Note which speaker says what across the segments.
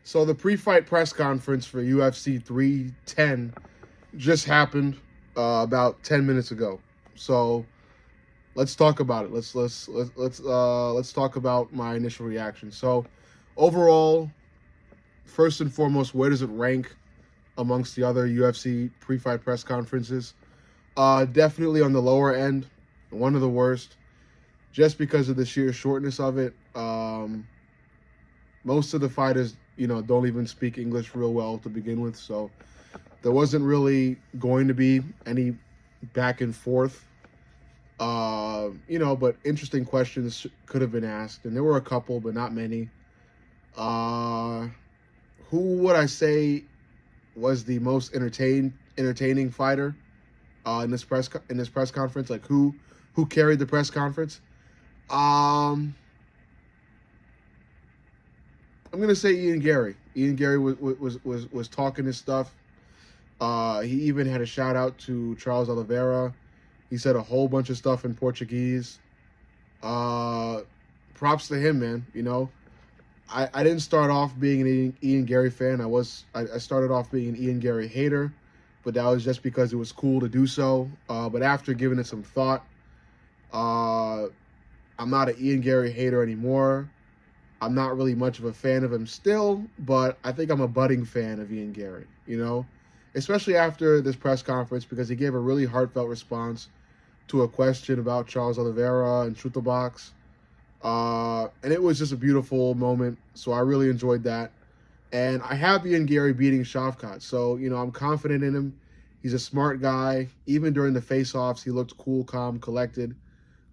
Speaker 1: So the pre-fight press conference for UFC 310 just happened about 10 minutes ago. So let's talk about it. Let's talk about my initial reaction. So overall, first and foremost, where does it rank amongst the other UFC pre-fight press conferences? Definitely on the lower end, one of the worst, just because of the sheer shortness of it. Most of the fighters, don't even speak English real well to begin with, so there wasn't really going to be any back and forth. But interesting questions could have been asked, and there were a couple, but not many. Uh, who would I say was the most entertaining fighter in this press conference? Like who carried the press conference? Um, I'm gonna say Ian Garry. Ian Garry was talking his stuff. He even had a shout out to Charles Oliveira. He said a whole bunch of stuff in Portuguese. Uh, Props to him, man. I didn't start off being an Ian Garry fan. I started off being an Ian Garry hater, but that was just because it was cool to do so. But after giving it some thought, uh, I'm not an Ian Garry hater anymore. I'm not really much of a fan of him still, but I think I'm a budding fan of Ian Garry, especially after this press conference because he gave a really heartfelt response to a question about Charles Oliveira and Shoot the Box. And it was just a beautiful moment, so I really enjoyed that. And I have Ian Garry beating Shavkat, so, I'm confident in him. He's a smart guy. Even during the face-offs, he looked cool, calm, collected.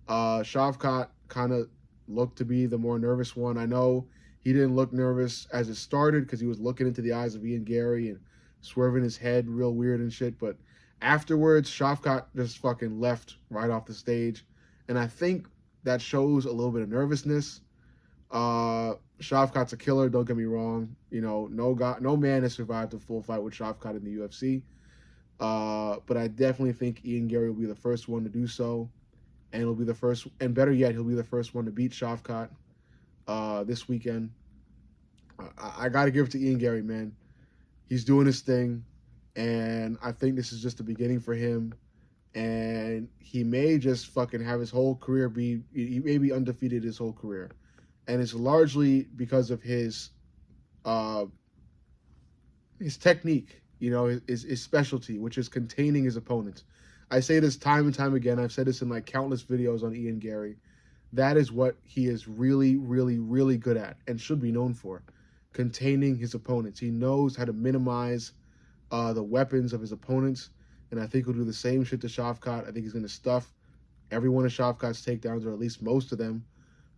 Speaker 1: Shavkat kind of looked to be the more nervous one. I know he didn't look nervous as it started because he was looking into the eyes of Ian Garry and swerving his head real weird and shit. But afterwards, Shavkat just fucking left right off the stage. And I think that shows a little bit of nervousness. Shavkat's a killer, don't get me wrong. No man has survived a full fight with Shavkat in the UFC. But I definitely think Ian Garry will be the first one to do so. And he'll be the first, and better yet, he'll be the first one to beat Shavkat this weekend. I got to give it to Ian Garry, man. He's doing his thing, and I think this is just the beginning for him. And he may just fucking have his whole career he may be undefeated his whole career. And it's largely because of his technique, his specialty, which is containing his opponents. I say this time and time again. I've said this in like countless videos on Ian Garry. That is what he is really, really, really good at and should be known for, containing his opponents. He knows how to minimize the weapons of his opponents, and I think he'll do the same shit to Shavkat. I think he's going to stuff every one of Shavkat's takedowns, or at least most of them,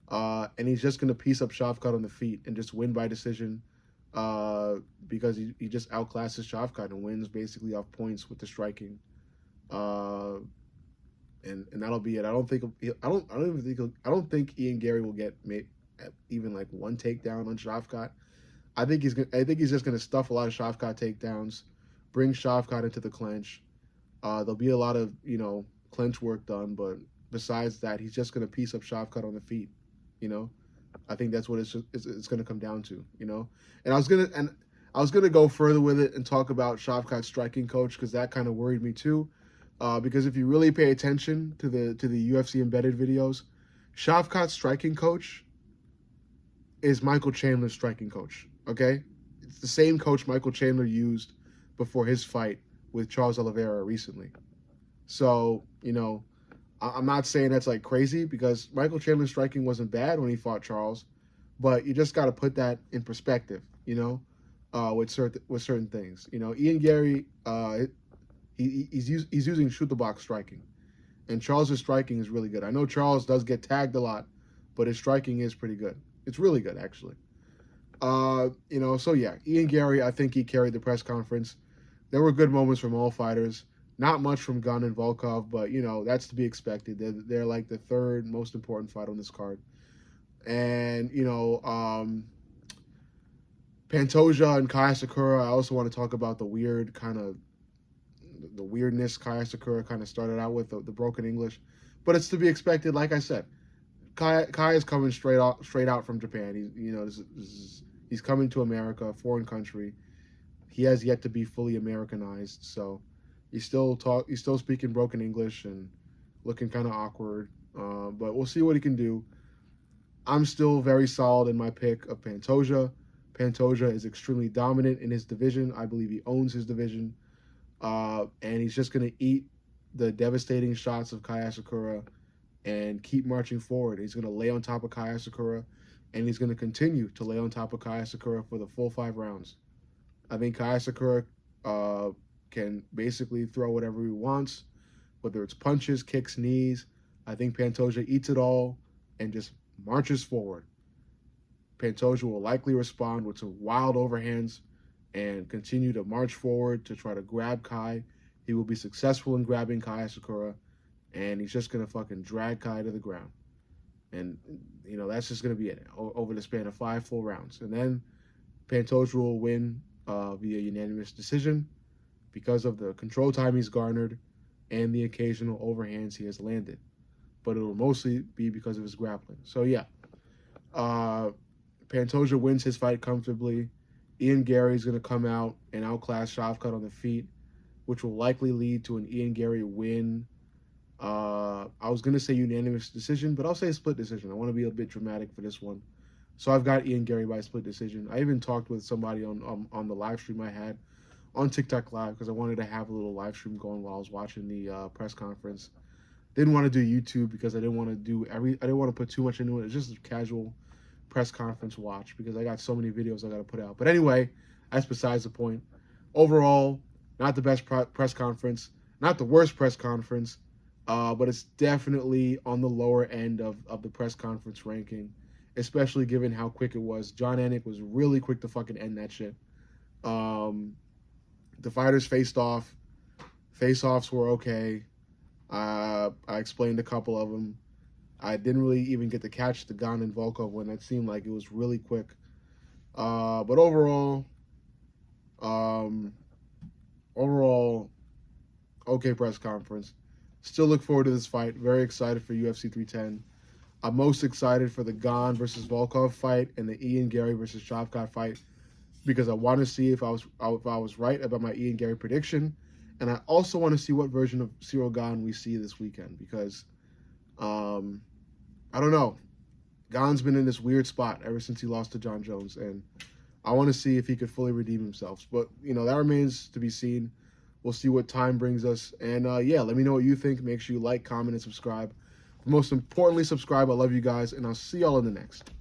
Speaker 1: and he's just going to piece up Shavkat on the feet and just win by decision because he just outclasses Shavkat and wins basically off points with the striking. And that'll be it. I don't think Ian Garry will get even like one takedown on Shavkat. I think he's just gonna stuff a lot of Shavkat takedowns, bring Shavkat into the clinch. There'll be a lot of clinch work done, but besides that, he's just gonna piece up Shavkat on the feet. I think that's what it's gonna come down to. And I was gonna go further with it and talk about Shavkat's striking coach because that kind of worried me too. Because if you really pay attention to the UFC embedded videos, Shavkat's striking coach is Michael Chandler's striking coach. Okay, it's the same coach Michael Chandler used before his fight with Charles Oliveira recently. So I'm not saying that's like crazy because Michael Chandler's striking wasn't bad when he fought Charles, but you just got to put that in perspective. With certain things. Ian Garry. He's using shoot the box striking, and Charles's striking is really good. I know Charles does get tagged a lot, but his striking is pretty good. It's really good actually. So yeah, Ian Garry, I think he carried the press conference. There were good moments from all fighters. Not much from Gunn and Volkov, but that's to be expected. They're like the third most important fight on this card, and Pantoja and Kaya Sakura. I also want to talk about the weirdness Kaya Sakura kind of started out with, the broken English. But it's to be expected, like I said. Kaya is coming straight out from Japan. He's coming to America, a foreign country. He has yet to be fully Americanized, so he's still speaking broken English and looking kind of awkward. But we'll see what he can do. I'm still very solid in my pick of Pantoja. Pantoja is extremely dominant in his division. I believe he owns his division. And he's just going to eat the devastating shots of Kai Asakura and keep marching forward. He's going to lay on top of Kai Asakura, and he's going to continue to lay on top of Kai Asakura for the full 5 rounds. I think Kai Asakura can basically throw whatever he wants, whether it's punches, kicks, knees. I think Pantoja eats it all and just marches forward. Pantoja will likely respond with some wild overhands and continue to march forward to try to grab Kai. He will be successful in grabbing Kai Asakura, and he's just going to fucking drag Kai to the ground. And, that's just going to be it over the span of 5 full rounds. And then Pantoja will win via unanimous decision because of the control time he's garnered and the occasional overhands he has landed. But it'll mostly be because of his grappling. So, yeah. Pantoja wins his fight comfortably. Ian Garry is going to come out and outclass Shavkat on the feet, which will likely lead to an Ian Garry win. I was going to say unanimous decision, but I'll say split decision. I want to be a bit dramatic for this one. So I've got Ian Garry by split decision. I even talked with somebody on the live stream I had on TikTok Live because I wanted to have a little live stream going while I was watching the press conference. Didn't want to do YouTube because I didn't want to put too much into it. It's just a casual press conference watch because I got so many videos I got to put out. But anyway, that's besides the point. Overall, not the best press conference, not the worst press conference, but it's definitely on the lower end of the press conference ranking, especially given how quick it was. John Anik was really quick to fucking end that shit. The fighters faced off. Face-offs were okay. I explained a couple of them. I didn't really even get to catch the Gane and Volkov one. It seemed like it was really quick. But overall, okay press conference. Still look forward to this fight. Very excited for UFC 310. I'm most excited for the Gane versus Volkov fight and the Ian Garry versus Shavkat fight because I want to see if I was right about my Ian Garry prediction, and I also want to see what version of Cyril Gane we see this weekend because I don't know. Gane's been in this weird spot ever since he lost to John Jones, and I want to see if he could fully redeem himself. But, that remains to be seen. We'll see what time brings us. And, let me know what you think. Make sure you like, comment, and subscribe. But most importantly, subscribe. I love you guys, and I'll see y'all in the next.